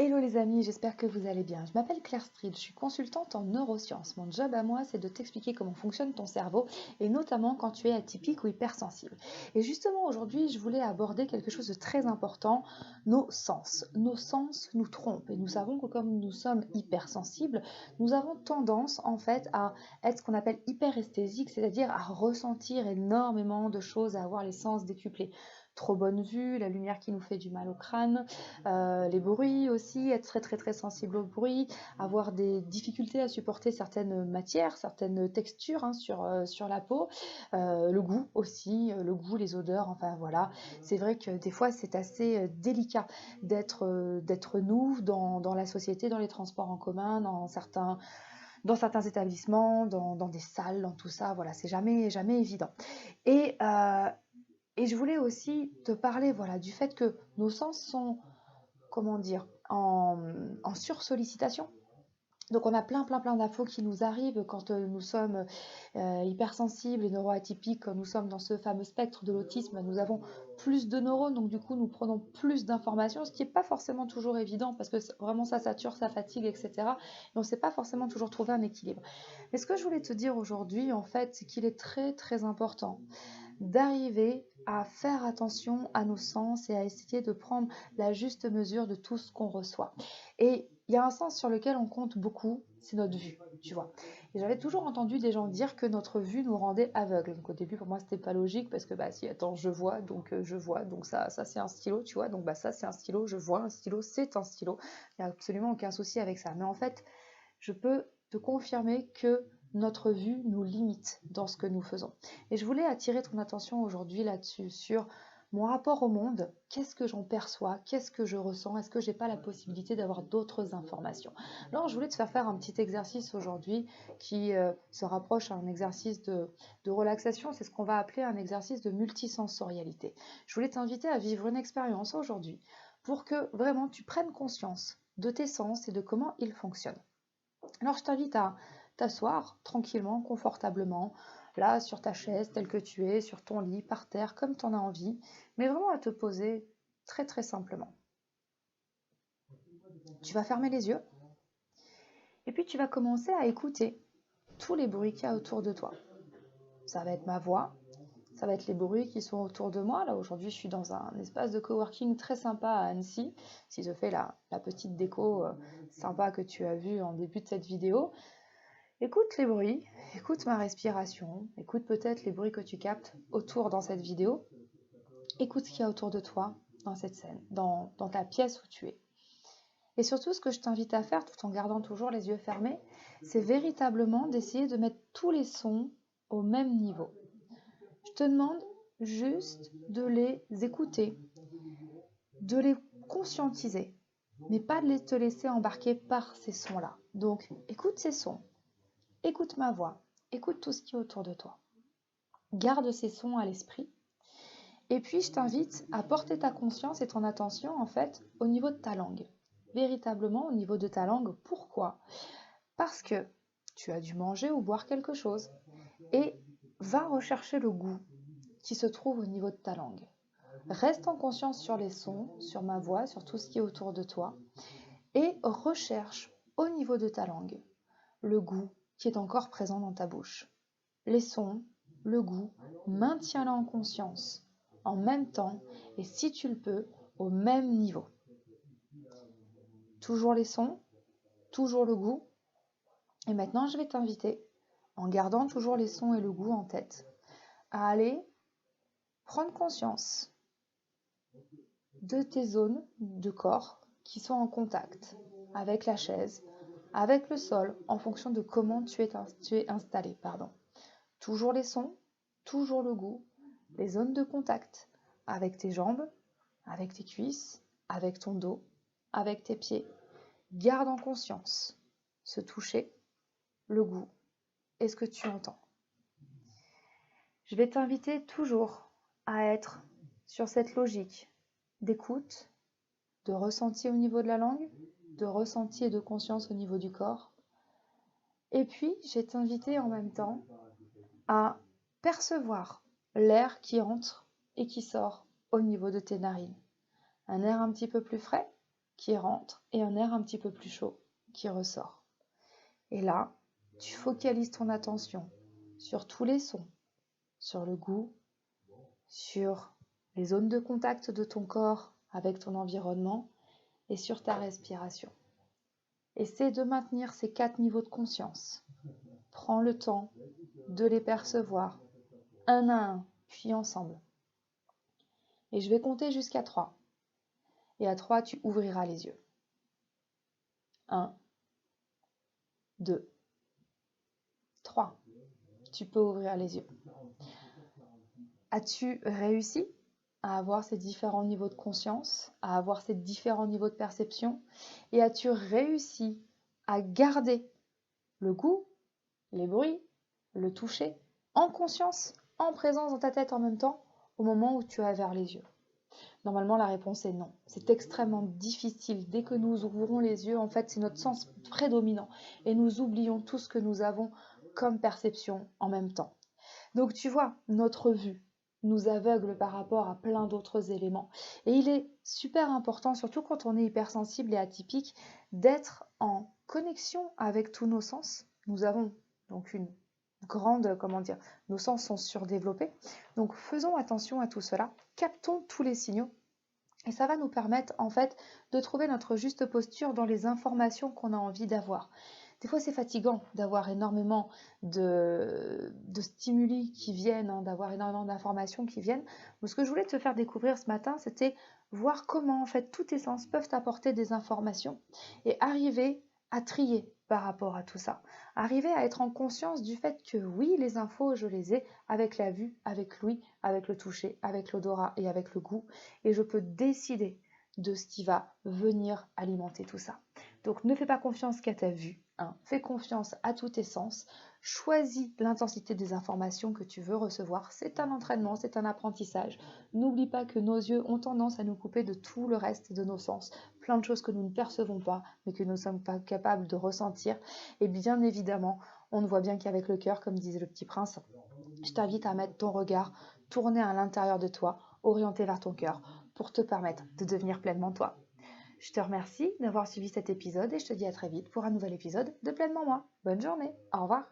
Hello les amis, j'espère que vous allez bien. Je m'appelle Claire Street, je suis consultante en neurosciences. Mon job à moi, c'est de t'expliquer comment fonctionne ton cerveau et notamment quand tu es atypique ou hypersensible. Et justement aujourd'hui, je voulais aborder quelque chose de très important, nos sens. Nos sens nous trompent et nous savons que comme nous sommes hypersensibles, nous avons tendance en fait à être ce qu'on appelle hyperesthésique, c'est-à-dire à ressentir énormément de choses, à avoir les sens décuplés. Trop bonne vue, la lumière qui nous fait du mal au crâne, les bruits aussi, être très très très sensible au bruit, avoir des difficultés à supporter certaines matières, certaines textures hein, sur la peau, le goût aussi, le goût, les odeurs, enfin voilà. C'est vrai que des fois c'est assez délicat d'être nous dans la société, dans les transports en commun, dans certains établissements, dans des salles, dans tout ça, voilà, c'est jamais évident. Et, euh, et je voulais aussi te parler voilà, du fait que nos sens sont comment dire, en sursollicitation. Donc on a plein d'infos qui nous arrivent quand nous sommes hypersensibles et neuroatypiques, quand nous sommes dans ce fameux spectre de l'autisme, nous avons plus de neurones, donc du coup nous prenons plus d'informations, ce qui n'est pas forcément toujours évident parce que vraiment ça sature, ça fatigue, etc. Et on ne sait pas forcément toujours trouver un équilibre. Mais ce que je voulais te dire aujourd'hui, en fait, c'est qu'il est très très important d'arriver à faire attention à nos sens et à essayer de prendre la juste mesure de tout ce qu'on reçoit. Et il y a un sens sur lequel on compte beaucoup, c'est notre vue, tu vois. Et j'avais toujours entendu des gens dire que notre vue nous rendait aveugles. Donc au début, pour moi, c'était pas logique parce que bah si attends, je vois, donc ça c'est un stylo, tu vois. Donc bah ça c'est un stylo, je vois un stylo, c'est un stylo. Il n'y a absolument aucun souci avec ça. Mais en fait, je peux te confirmer que notre vue nous limite dans ce que nous faisons. Et je voulais attirer ton attention aujourd'hui là-dessus, sur mon rapport au monde, qu'est-ce que j'en perçois, qu'est-ce que je ressens, est-ce que j'ai pas la possibilité d'avoir d'autres informations. Alors je voulais te faire un petit exercice aujourd'hui qui se rapproche à un exercice de relaxation, c'est ce qu'on va appeler un exercice de multisensorialité. Je voulais t'inviter à vivre une expérience aujourd'hui pour que vraiment tu prennes conscience de tes sens et de comment ils fonctionnent. Alors je t'invite à t'asseoir tranquillement, confortablement, là sur ta chaise telle que tu es, sur ton lit, par terre, comme tu en as envie, mais vraiment à te poser très très simplement. Tu vas fermer les yeux et puis tu vas commencer à écouter tous les bruits qu'il y a autour de toi. Ça va être ma voix, ça va être les bruits qui sont autour de moi. Là aujourd'hui je suis dans un espace de coworking très sympa à Annecy, si je fais la petite déco sympa que tu as vue en début de cette vidéo. Écoute les bruits, écoute ma respiration, écoute peut-être les bruits que tu captes autour dans cette vidéo, écoute ce qu'il y a autour de toi dans cette scène, dans ta pièce où tu es. Et surtout, ce que je t'invite à faire, tout en gardant toujours les yeux fermés, c'est véritablement d'essayer de mettre tous les sons au même niveau. Je te demande juste de les écouter, de les conscientiser, mais pas de te laisser embarquer par ces sons-là. Donc, écoute ces sons, écoute ma voix, écoute tout ce qui est autour de toi. Garde ces sons à l'esprit. Et puis, je t'invite à porter ta conscience et ton attention, en fait, au niveau de ta langue. Véritablement au niveau de ta langue. Pourquoi? Parce que tu as dû manger ou boire quelque chose. Et va rechercher le goût qui se trouve au niveau de ta langue. Reste en conscience sur les sons, sur ma voix, sur tout ce qui est autour de toi. Et recherche au niveau de ta langue le goût qui est encore présent dans ta bouche. Les sons, le goût, maintiens-le en conscience, en même temps, et si tu le peux, au même niveau. Toujours les sons, toujours le goût. Et maintenant, je vais t'inviter, en gardant toujours les sons et le goût en tête, à aller prendre conscience de tes zones de corps qui sont en contact avec la chaise, avec le sol, en fonction de comment tu es installé. Toujours les sons, toujours le goût, les zones de contact avec tes jambes, avec tes cuisses, avec ton dos, avec tes pieds. Garde en conscience ce toucher, le goût et ce que tu entends. Je vais t'inviter toujours à être sur cette logique d'écoute, de ressenti au niveau de la langue, de ressenti et de conscience au niveau du corps. Et puis, je vais t'inviter en même temps à percevoir l'air qui entre et qui sort au niveau de tes narines. Un air un petit peu plus frais qui rentre et un air un petit peu plus chaud qui ressort. Et là, tu focalises ton attention sur tous les sons, sur le goût, sur les zones de contact de ton corps avec ton environnement et sur ta respiration. Essaie de maintenir ces 4 niveaux de conscience. Prends le temps de les percevoir un à un, puis ensemble. Et je vais compter jusqu'à 3. Et à 3, tu ouvriras les yeux. 1, 2, 3. Tu peux ouvrir les yeux. As-tu réussi à avoir ces différents niveaux de conscience, à avoir ces différents niveaux de perception? Et as-tu réussi à garder le goût, les bruits, le toucher, en conscience, en présence dans ta tête en même temps, au moment où tu as ouvert les yeux? Normalement, la réponse est non. C'est extrêmement difficile. Dès que nous ouvrons les yeux, en fait, c'est notre sens prédominant. Et nous oublions tout ce que nous avons comme perception en même temps. Donc, tu vois, notre vue nous aveugle par rapport à plein d'autres éléments. Et il est super important, surtout quand on est hypersensible et atypique, d'être en connexion avec tous nos sens. Nous avons donc une grande, nos sens sont surdéveloppés. Donc faisons attention à tout cela, captons tous les signaux et ça va nous permettre en fait de trouver notre juste posture dans les informations qu'on a envie d'avoir. Des fois c'est fatigant d'avoir énormément de stimuli qui viennent, d'avoir énormément d'informations qui viennent. Mais ce que je voulais te faire découvrir ce matin, c'était voir comment en fait tous tes sens peuvent apporter des informations et arriver à trier par rapport à tout ça. Arriver à être en conscience du fait que oui, les infos, je les ai avec la vue, avec l'ouïe, avec le toucher, avec l'odorat et avec le goût. Et je peux décider de ce qui va venir alimenter tout ça. Donc ne fais pas confiance qu'à ta vue, fais confiance à tous tes sens. Choisis l'intensité des informations que tu veux recevoir. C'est un entraînement, c'est un apprentissage. N'oublie pas que nos yeux ont tendance à nous couper de tout le reste de nos sens. Plein de choses que nous ne percevons pas, mais que nous ne sommes pas capables de ressentir. Et bien évidemment, on ne voit bien qu'avec le cœur, comme disait le petit prince. Je t'invite à mettre ton regard tourné à l'intérieur de toi, orienté vers ton cœur, pour te permettre de devenir pleinement toi. Je te remercie d'avoir suivi cet épisode et je te dis à très vite pour un nouvel épisode de Pleinement Moi. Bonne journée, au revoir.